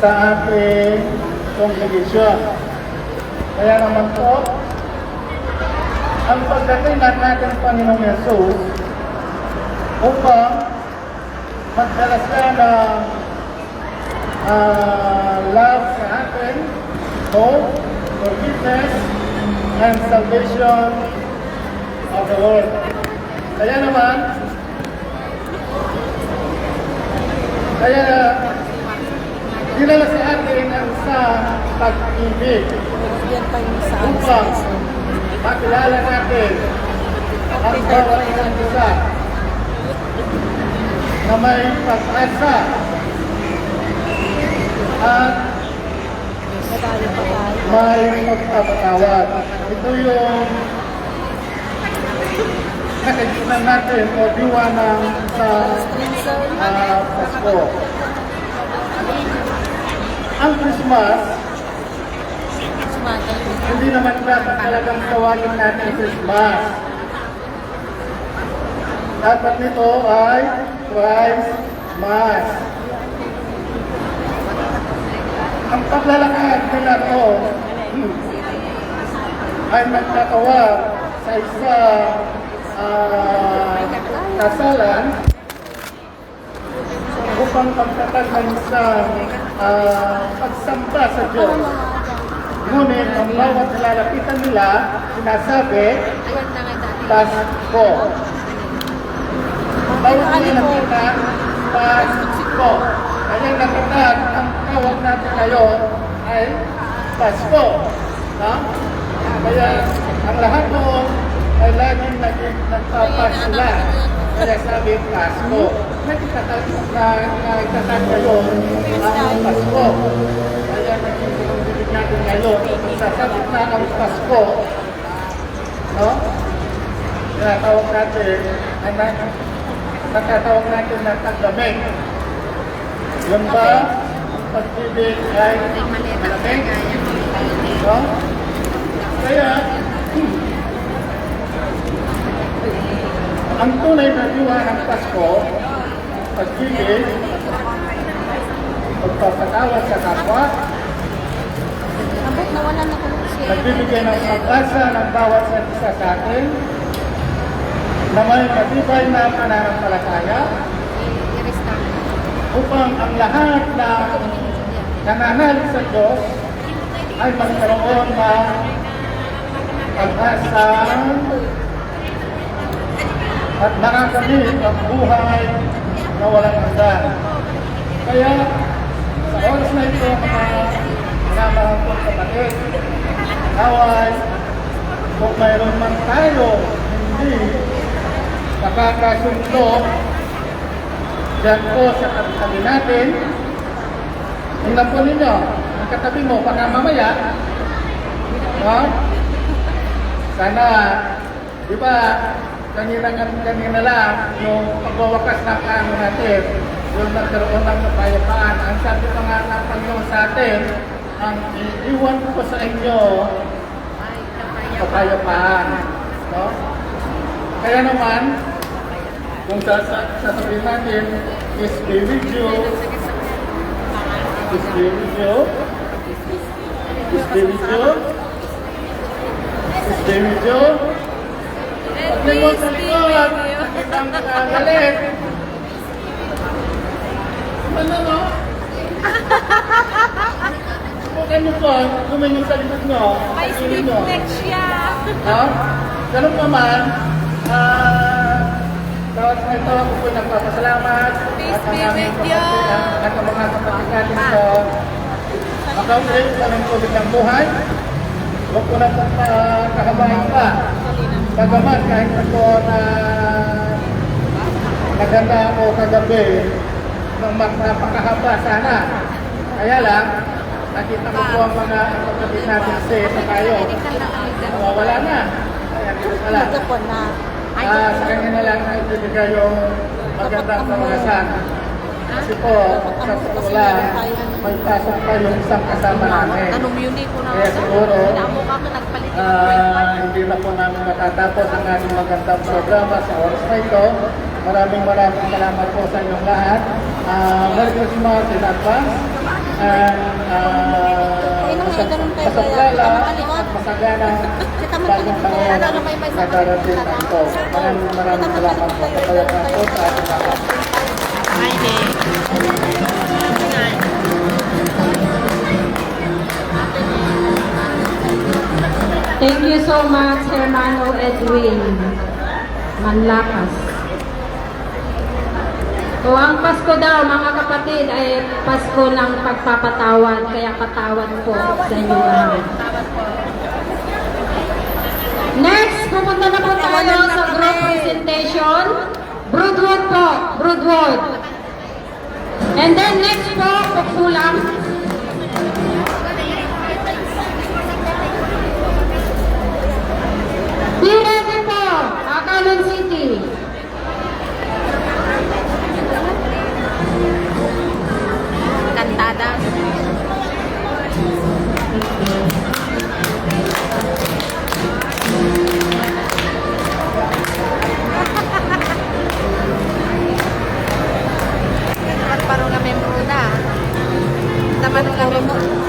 sa ating kongregasyon. Kaya naman po, ang pagdating ng ating Panginoong Yesus upang magdala siya ng love sa atin, hope, forgiveness, and salvation of the world. Kaya naman, dinala sa atin ang isang pag-ibig upang makilala natin ang bawat isang isa na may pag-asa at may pagpapatawad. Ito yung nakikita natin o diwa ng sa Pasko. Ang Christmas, hindi naman talagang tawagin natin Christmas. Dapat nito ay Christmas. Ang paglalakad nila ito ay nagtatawag sa isang kasalan upang pagtatag ng isang pagsamba sa Diyos. Ngunit ang bawat nilalapitan nila, sinasabi, Pasko. Bawat nilalapitan, Pasko. Kaya natatag, ang tawag natin ngayon ay Pasko. Kaya ang lahat noon ay laging nagpapasula. Kaya sabi Pasko. Nagtatag ngayon ang Pasko. Kaya nagtatag natin ngayon. Sasabit na ang Pasko. Kaya tawag natin, nakatawag natin na taglamig. Yun ba? Ang pag-ibig ay malamig. Kaya, ang tunay na diwa ng Pasko, pag-ibig, pagpapatawad sa kapwa, nagbibigay ng pag-asa ng bawat isa sa atin, na may matibay na pananampalataya, upang ang lahat na nananalig sa Diyos ay magkaroon ng pag-asa at nakakamit ang buhay na walang hanggan. Kaya sa oras na ito, mga minamahal kong kapatid, naway kung mayroon man tayo hindi nakakasundo diyan po sa katabi natin, tingnan po ninyo, ang katabi mo, baka mamaya, sana, di ba, kanina lang, yung pagwawakas ng ano natin, yung nagkaroon ng kapayapaan. Ang sabi pa nga ng Panginoon sa atin, ang iwan ko sa inyo, kapayapaan. Kaya naman, kung sasabihin natin, is be with you, is be with you, is be with you, is be with you, pag limot sa likod, kitang galit. Ano no? Subukan nyo po, gumayon sa likod nyo. May sleep next siya. Ganun pa man, tawag sa ito, ako po nagpapasalamat. Peace be with you. At ang mga kapatid natin sa Makautri, sa ng tubig ng buhay. Huwag ko na kahabain pa. Bagaman kahit ako na naganda ako kagabi ng napakahaba sana. Kaya lang, nakita ko po ang mga kapatid natin sa tayo. Wala na. Kaya wala. Sa kanya na lang na ibibigay yung magandang kawasan. Kasi po, sa pula, may pasok pa yung isang kasama namin. Kaya siguro, hindi na po namin matatapos ang ating magandang programa sa oras na ito. Maraming salamat po sa inyong lahat. Merry Christmas in advance. masaglala at masagana bagong pangalan na darating na ito. Maraming salamat po. Kapalaran po sa ating lahat. Thank you so much, Hermano Edwin Manlakas. So, ang Pasko daw, mga kapatid, ay Pasko ng pagpapatawad. Kaya patawad po sa inyo lahat. Next, pupunta na po tayo sa group presentation. Broadwood po, Broadwood. And then next po, Pagkulang. Ready po, Akalan City. Kantada. Parang kami muna. Naman kami muna.